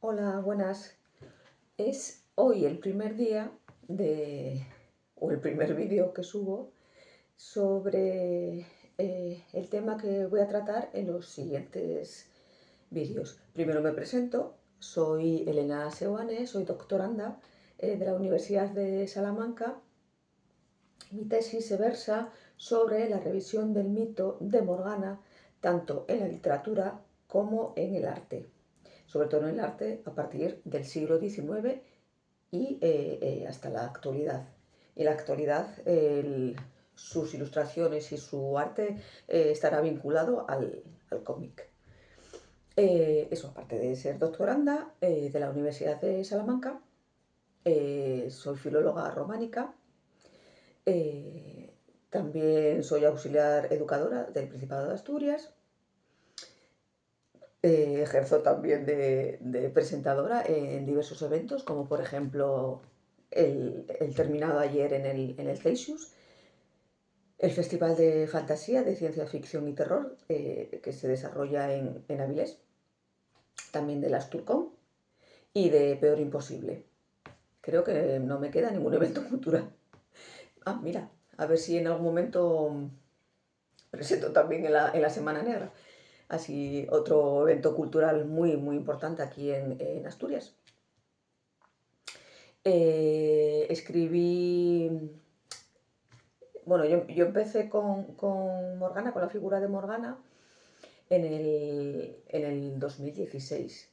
Hola, buenas. Es hoy el primer día o el primer vídeo que subo sobre el tema que voy a tratar en los siguientes vídeos. Primero me presento, soy Elena Seoane, soy doctoranda de la Universidad de Salamanca. Mi tesis se versa sobre la revisión del mito de Morgana, tanto en la literatura como en el arte, sobre todo en el arte a partir del siglo XIX y hasta la actualidad. En la actualidad sus ilustraciones y su arte estará vinculado al cómic. Eso, aparte de ser doctoranda de la Universidad de Salamanca, soy filóloga románica, eh, también soy auxiliar educadora del Principado de Asturias. Ejerzo también de presentadora en diversos eventos, como por ejemplo el terminado ayer en el Celsius, el Festival de Fantasía, de Ciencia Ficción y Terror, que se desarrolla en Avilés, también de las Turcom y de Peor Imposible. Creo que no me queda ningún evento cultural. Ah, mira, a ver si en algún momento presento también en la Semana Negra. Así, otro evento cultural muy, muy importante aquí en Asturias. Escribí. Bueno, yo empecé con Morgana, con la figura de Morgana, en el 2016.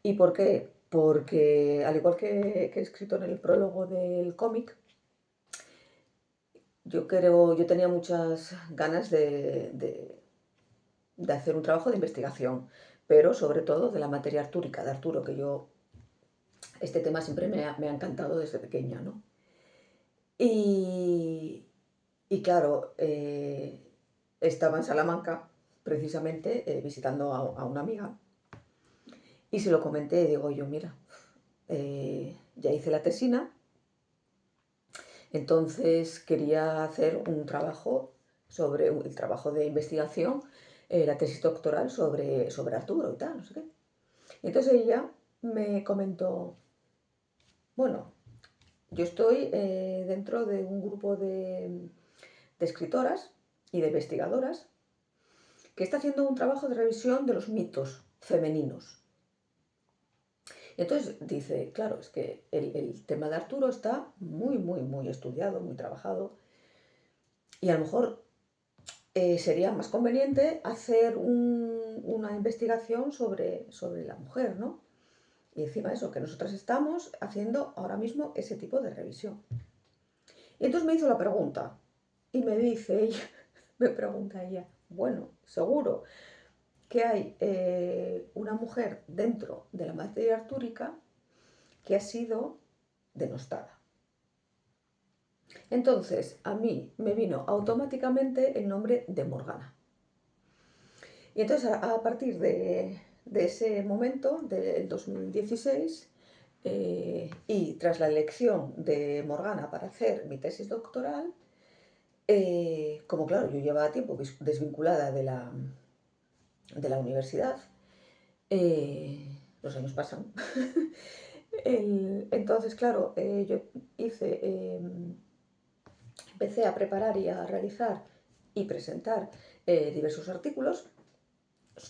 ¿Y por qué? Porque, al igual que he escrito en el prólogo del cómic, yo tenía muchas ganas de hacer un trabajo de investigación, pero sobre todo de la materia artúrica de Arturo, que este tema siempre me ha encantado desde pequeña, ¿no? Y, y claro, estaba en Salamanca, precisamente, visitando a una amiga, y se lo comenté, digo yo, mira, ya hice la tesina, entonces quería hacer un trabajo sobre el trabajo de investigación, la tesis doctoral sobre Arturo y tal, no sé qué. Y entonces ella me comentó, bueno, yo estoy dentro de un grupo de escritoras y de investigadoras que está haciendo un trabajo de revisión de los mitos femeninos. Y entonces dice, claro, es que el tema de Arturo está muy, muy, muy estudiado, muy trabajado, y a lo mejor sería más conveniente hacer una investigación sobre la mujer, ¿no? Y encima de eso, que nosotras estamos haciendo ahora mismo ese tipo de revisión. Y entonces me hizo la pregunta, y me dice ella, me pregunta ella, bueno, seguro que hay una mujer dentro de la materia artúrica que ha sido denostada. Entonces, a mí me vino automáticamente el nombre de Morgana. Y entonces, a partir de ese momento, del 2016, y tras la elección de Morgana para hacer mi tesis doctoral, como claro, yo llevaba tiempo desvinculada de la universidad, los años pasan. Entonces, claro, yo empecé a preparar y a realizar y presentar diversos artículos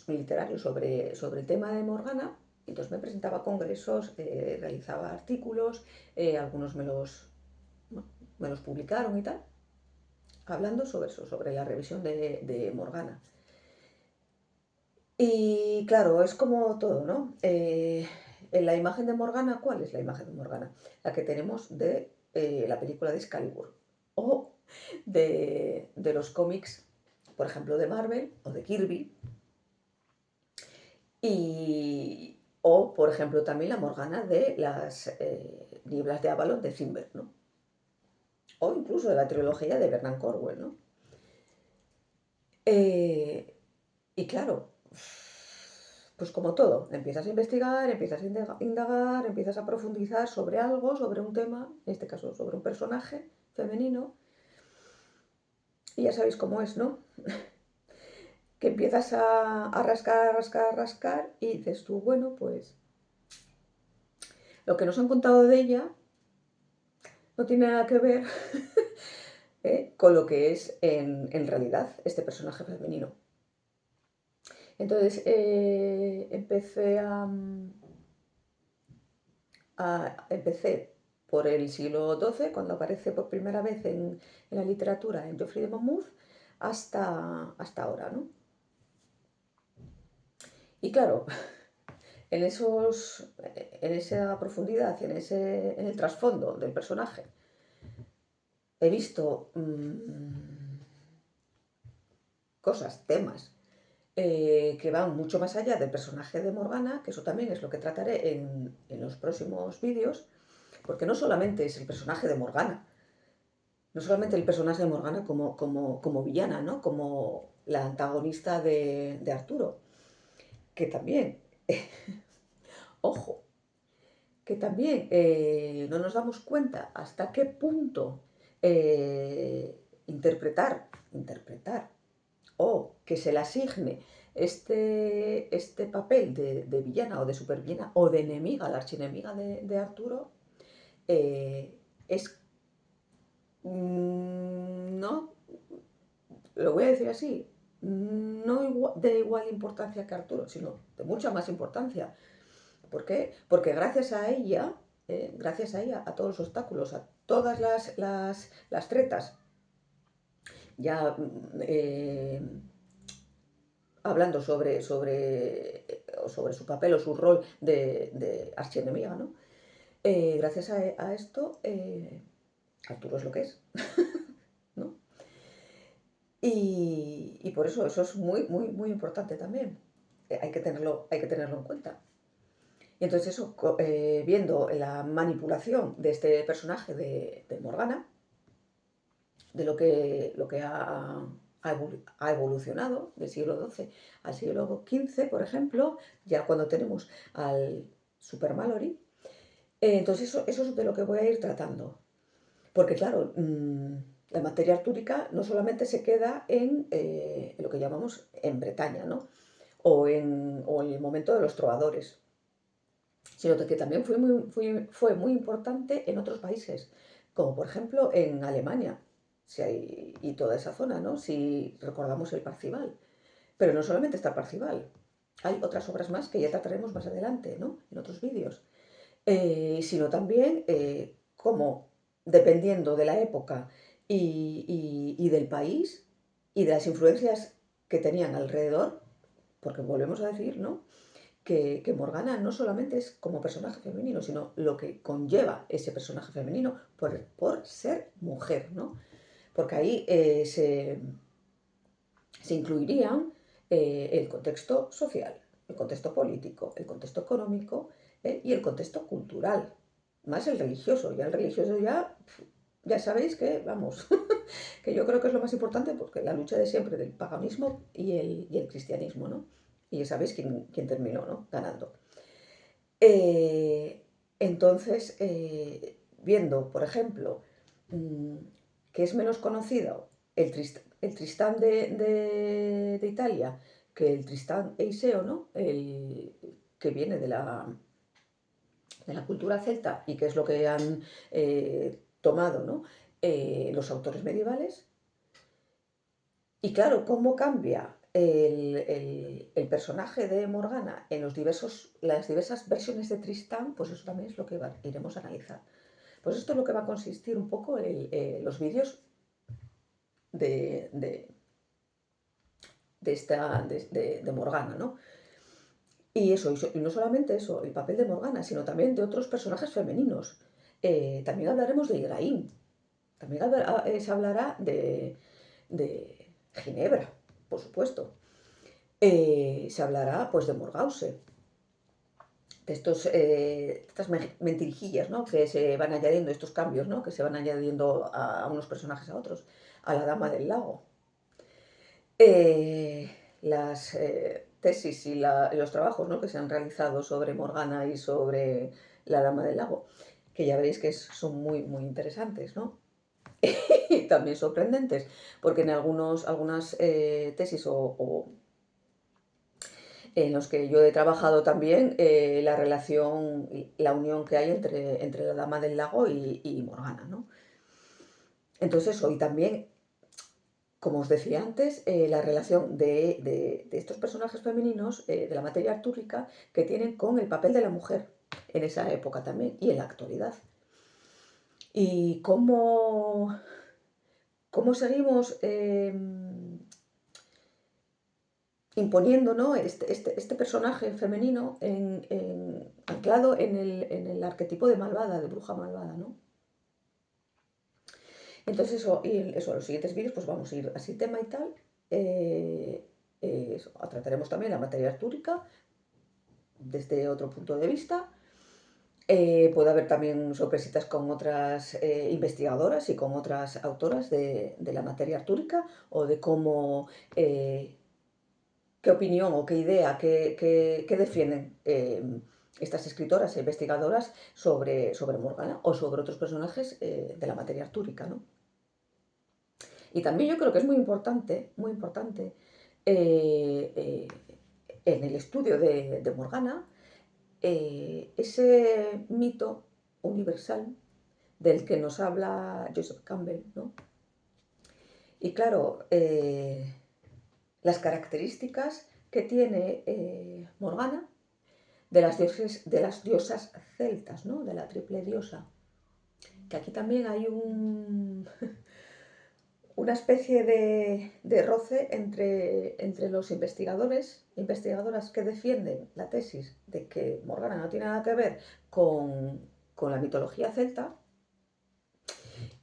literarios sobre el tema de Morgana. Entonces me presentaba a congresos, realizaba artículos, algunos bueno, me los publicaron y tal, hablando sobre eso, sobre la revisión de Morgana. Y claro, es como todo, ¿no? En la imagen de Morgana, ¿cuál es la imagen de Morgana? La que tenemos de la película de Excalibur o de los cómics, por ejemplo, de Marvel o de Kirby, o, por ejemplo, también la Morgana de las nieblas de Avalon de Zimmer, ¿no? O incluso de la trilogía de Bernard Cornwell, ¿no? Eh, y claro, pues como todo, empiezas a investigar, empiezas a indagar, empiezas a profundizar sobre algo, sobre un tema, en este caso sobre un personaje femenino, y ya sabéis cómo es, ¿no? Que empiezas a rascar, a rascar, a rascar, y dices tú, bueno, pues lo que nos han contado de ella no tiene nada que ver con lo que es en realidad este personaje femenino. Entonces empecé empecé por el siglo XII, cuando aparece por primera vez en la literatura en Geoffrey de Monmouth, hasta ahora, ¿no? Y claro, en esa profundidad, en el trasfondo del personaje, he visto cosas, temas, que van mucho más allá del personaje de Morgana, que eso también es lo que trataré en los próximos vídeos, porque no solamente es el personaje de Morgana, no solamente el personaje de Morgana como villana, ¿no? Como la antagonista de Arturo, que también, ojo, que también no nos damos cuenta hasta qué punto interpretar o que se le asigne este papel de villana o de supervillana o de enemiga, la archienemiga de Arturo, es no, lo voy a decir así, no de igual importancia que Arturo, sino de mucha más importancia. ¿Por qué? Porque gracias a ella, a todos los obstáculos, a todas las tretas, ya hablando sobre su papel o su rol de archienemiga, ¿no? Gracias a esto, Arturo es lo que es, ¿no? Y por eso es muy, muy, muy importante también. Hay que tenerlo en cuenta. Y entonces eso, viendo la manipulación de este personaje de Morgana, de lo que ha evolucionado del siglo XII al siglo XV, por ejemplo, ya cuando tenemos al Super Mallory, entonces eso es de lo que voy a ir tratando. Porque claro, la materia artúrica no solamente se queda en lo que llamamos en Bretaña, ¿no? O en el momento de los trovadores, sino que también fue muy importante en otros países, como por ejemplo en Alemania, y toda esa zona, ¿no? Si recordamos el Parcival. Pero no solamente está el Parcival, hay otras obras más que ya trataremos más adelante, ¿no? En otros vídeos. Sino también cómo, dependiendo de la época y del país y de las influencias que tenían alrededor, porque volvemos a decir, ¿no? Que Morgana no solamente es como personaje femenino, sino lo que conlleva ese personaje femenino por ser mujer, ¿no? Porque ahí se incluirían el contexto social, el contexto político, el contexto económico y el contexto cultural, más el religioso. Ya el religioso ya sabéis que, vamos, que yo creo que es lo más importante porque la lucha de siempre del paganismo y el cristianismo, ¿no? Y ya sabéis quién terminó, ¿no? Ganando. Entonces, viendo, por ejemplo, que es menos conocido el Tristán de Italia que el Tristán e Iseo, ¿no? Que viene de la cultura celta y que es lo que han tomado, ¿no? Los autores medievales. Y claro, cómo cambia el personaje de Morgana en las diversas versiones de Tristán, pues eso también es lo que iremos a analizar. Pues esto es lo que va a consistir un poco los vídeos de Morgana, ¿no? Y eso, y no solamente eso, el papel de Morgana, sino también de otros personajes femeninos. También hablaremos de Igraín, también se hablará de Ginebra, por supuesto. Se hablará pues de Morgause, de estas mentirijillas, ¿no? Que se van añadiendo, estos cambios, ¿no? Que se van añadiendo a unos personajes a otros, a la Dama del Lago. Las tesis y los trabajos, ¿no? Que se han realizado sobre Morgana y sobre la Dama del Lago, que ya veréis que son muy, muy interesantes, ¿no? Y también sorprendentes, porque en algunas tesis en los que yo he trabajado también la relación, la unión que hay entre la Dama del Lago y Morgana, ¿no? Entonces, hoy también, como os decía antes, la relación de estos personajes femeninos de la materia artúrica que tienen con el papel de la mujer en esa época también y en la actualidad. Y cómo seguimos imponiendo, ¿no? este personaje femenino anclado en el arquetipo de malvada, de bruja malvada, ¿no? Entonces eso, en los siguientes vídeos pues vamos a ir así tema y tal. Trataremos también la materia artúrica desde otro punto de vista. Puede haber también sorpresitas con otras investigadoras y con otras autoras de la materia artúrica o de cómo, qué opinión o qué idea, qué defienden estas escritoras e investigadoras sobre Morgana o sobre otros personajes de la materia artúrica, ¿no? Y también yo creo que es muy importante en el estudio de Morgana ese mito universal del que nos habla Joseph Campbell, ¿no? Y claro, las características que tiene Morgana de las diosas celtas, ¿no? De la triple diosa. Que aquí también hay una especie de roce entre los investigadoras que defienden la tesis de que Morgana no tiene nada que ver con la mitología celta,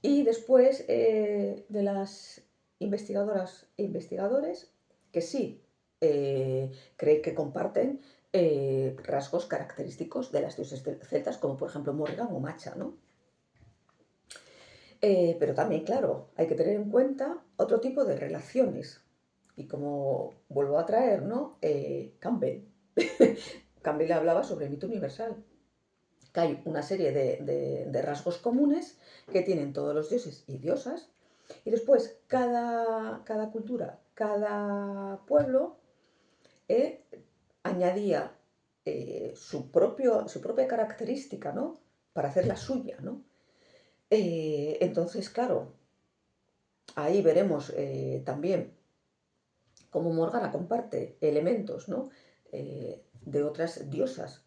y después de las investigadoras e investigadores que sí creen que comparten rasgos característicos de las diosas celtas, como por ejemplo Morrigan o Macha, ¿no? Pero también, claro, hay que tener en cuenta otro tipo de relaciones. Y como vuelvo a traer, ¿no? Campbell. Campbell hablaba sobre el mito universal, que hay una serie de rasgos comunes que tienen todos los dioses y diosas, y después cada cultura, cada pueblo añadía su propia característica, ¿no? Para hacer la suya, ¿no? Entonces, claro, ahí veremos también cómo Morgana comparte elementos, ¿no? De otras diosas,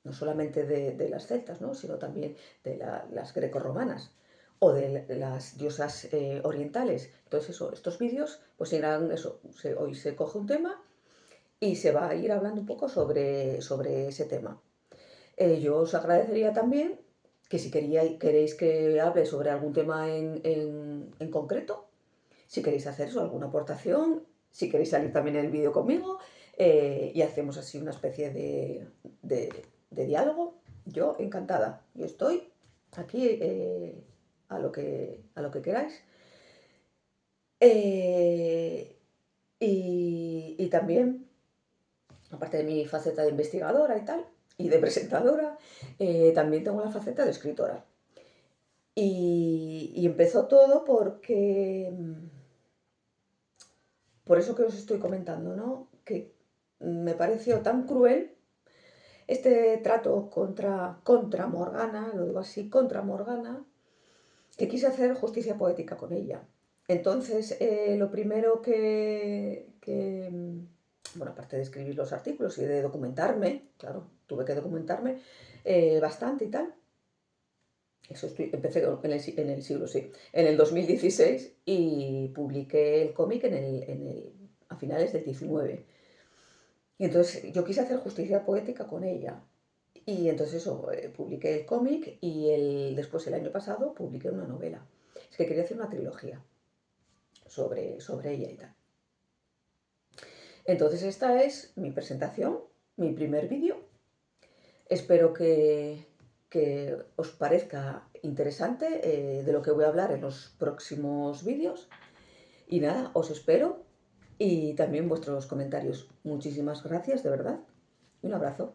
no solamente de las celtas, ¿no? Sino también de las grecorromanas o de las diosas orientales. Entonces, estos vídeos, pues irán eso, hoy se coge un tema y se va a ir hablando un poco sobre ese tema. Yo os agradecería también que si queréis que hable sobre algún tema en concreto, si queréis hacer eso, alguna aportación, si queréis salir también en el vídeo conmigo y hacemos así una especie de diálogo, yo encantada. Yo estoy aquí a lo que queráis. Y también, aparte de mi faceta de investigadora y tal, y de presentadora, también tengo la faceta de escritora. Y empezó todo porque, por eso que os estoy comentando, ¿no? Que me pareció tan cruel este trato contra Morgana, lo digo así, contra Morgana, que quise hacer justicia poética con ella. Entonces, lo primero bueno, aparte de escribir los artículos y de documentarme, claro, tuve que documentarme bastante y tal. Eso empecé en el siglo, sí, en el 2016 y publiqué el cómic a finales del 19. Y entonces yo quise hacer justicia poética con ella. Y entonces eso, publiqué el cómic y después el año pasado publiqué una novela. Es que quería hacer una trilogía sobre ella y tal. Entonces esta es mi presentación, mi primer vídeo. Espero que os parezca interesante de lo que voy a hablar en los próximos vídeos. Y nada, os espero y también vuestros comentarios. Muchísimas gracias, de verdad. Y un abrazo.